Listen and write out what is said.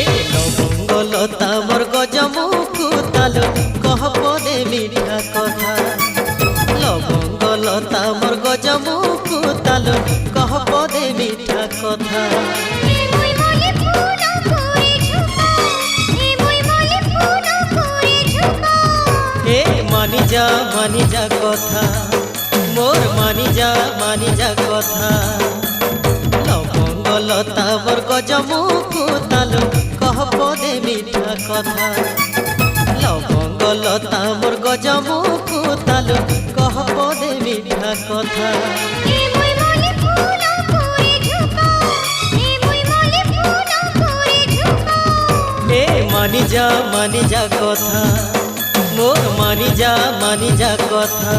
এ লবঙ্গ লতা মোর গজমুকু তাল কহ পদে মিঠা কথা। লবঙ্গ লতা মোর গজমুকু তাল কহ পদে মিঠা কথা। এ মানি যা কথা মোর মানি যা কথা। লবঙ্গ লতা মোর গজমুকু তাল কহ পদে মিঠা কথা। লবঙ্গ লতা মোর গজমুকু তাল কহ পদে মিঠা কথা। এ মানি যা কথা মোর মানি যা কথা।